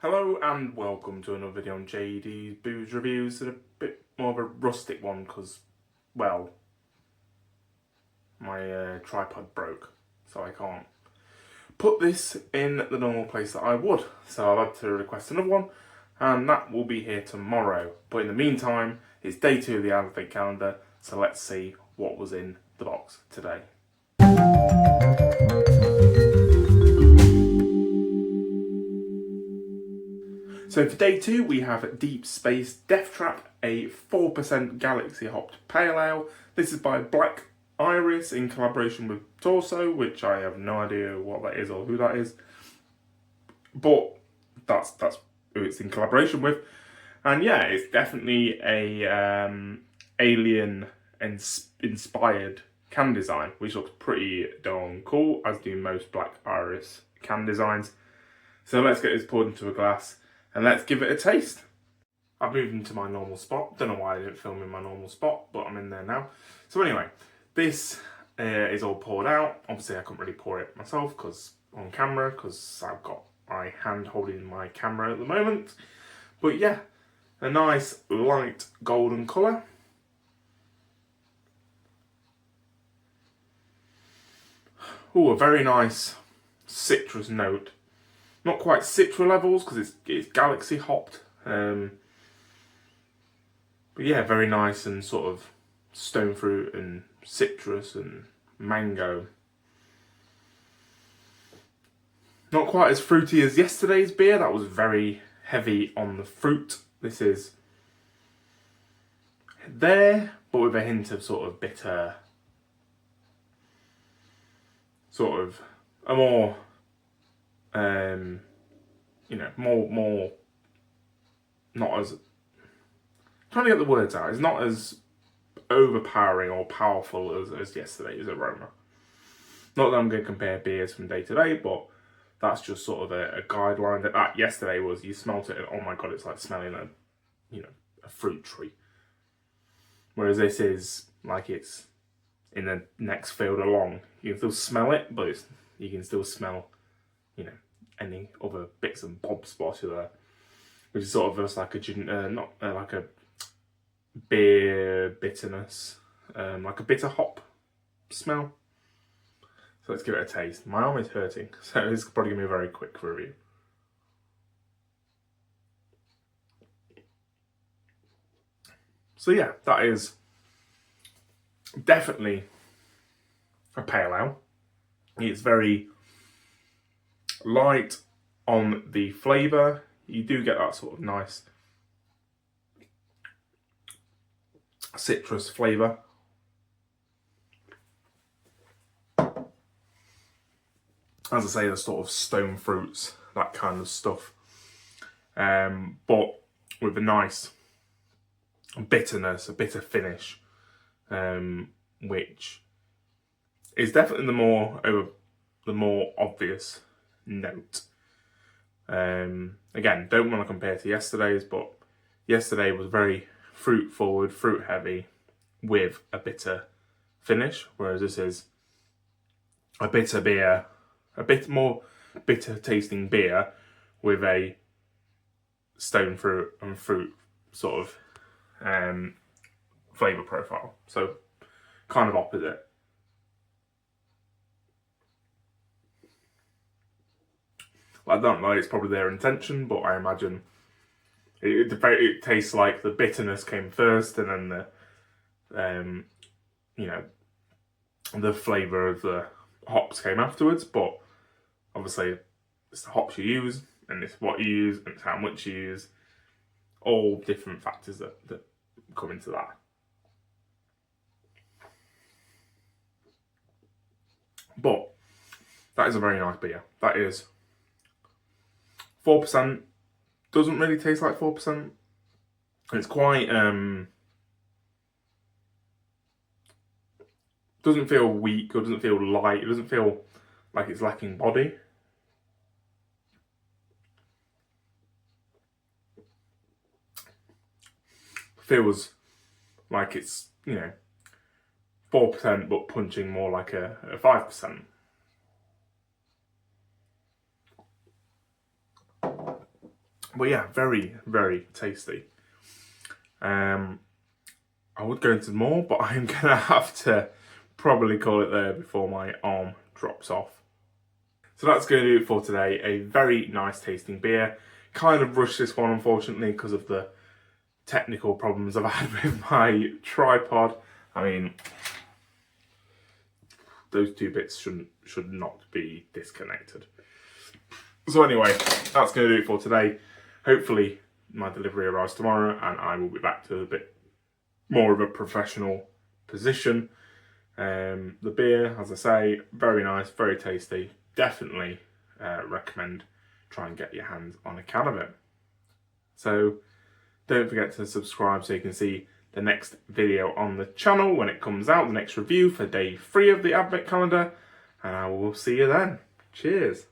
Hello and welcome to another video on JD's Booze Reviews. It's a bit more of a rustic one because, well, my tripod broke, so I can't put this in the normal place that I would. So I've had to request another one, and that will be here tomorrow. But in the meantime, it's day 2 of the Advent calendar, so let's see what was in the box today. So for day 2 we have Deep Space Death Trap, a 4% Galaxy Hopped Pale Ale. This is by Black Iris in collaboration with Torso, which I have no idea what that is or who that is. But that's who it's in collaboration with. And yeah, it's definitely a alien inspired can design, which looks pretty darn cool, as do most Black Iris can designs. So let's get this poured into a glass and let's give it a taste. I've moved into my normal spot. Don't know why I didn't film in my normal spot, but I'm in there now. So anyway, this is all poured out. Obviously I couldn't really pour it myself on camera because I've got my hand holding my camera at the moment. But yeah, a nice light golden colour. Oh, a very nice citrus note. Not quite Citra levels because it's Galaxy hopped. But yeah, very nice and sort of stone fruit and citrus and mango. Not quite as fruity as yesterday's beer. That was very heavy on the fruit. This is there, but with a hint of sort of bitter, sort of a more more not as, trying to get the words out, it's not as overpowering or powerful as yesterday's aroma. Not that I'm going to compare beers from day to day, but that's just sort of a guideline. That yesterday was, you smelt it and oh my god, it's like smelling a fruit tree. Whereas this is like it's in the next field along. You can still smell it, but you can still smell, any other bits and bobs spotted there, which is sort of just like like a beer bitterness, like a bitter hop smell. So let's give it a taste. My arm is hurting, so this is probably gonna be a very quick review. So yeah, that is definitely a pale ale. It's very light on the flavour. You do get that sort of nice citrus flavour. As I say, the sort of stone fruits, that kind of stuff. But with a nice bitterness, a bitter finish, which is definitely the more obvious note. Again, don't want to compare to yesterday's, but yesterday was very fruit forward, fruit heavy, with a bitter finish, whereas this is a bitter beer, a bit more bitter tasting beer with a stone fruit and fruit sort of flavour profile. So kind of opposite. I don't know, it's probably their intention, but I imagine it tastes like the bitterness came first and then the flavour of the hops came afterwards. But obviously it's the hops you use, and it's what you use, and it's how much you use. All different factors that come into that. But that is a very nice beer. That is 4%. Doesn't really taste like 4%. It's quite doesn't feel weak or doesn't feel light. It doesn't feel like it's lacking body. Feels like it's 4%, but punching more like a 5%. But yeah, very, very tasty. I would go into more, but I'm going to have to probably call it there before my arm drops off. So that's going to do it for today. A very nice tasting beer. Kind of rushed this one, unfortunately, because of the technical problems I've had with my tripod. I mean, those two bits should not be disconnected. So anyway, that's going to do it for today. Hopefully my delivery arrives tomorrow and I will be back to a bit more of a professional position. The beer, as I say, very nice, very tasty. Definitely recommend try and get your hands on a can of it. So don't forget to subscribe so you can see the next video on the channel when it comes out, the next review for day 3 of the Advent calendar, and I will see you then. Cheers.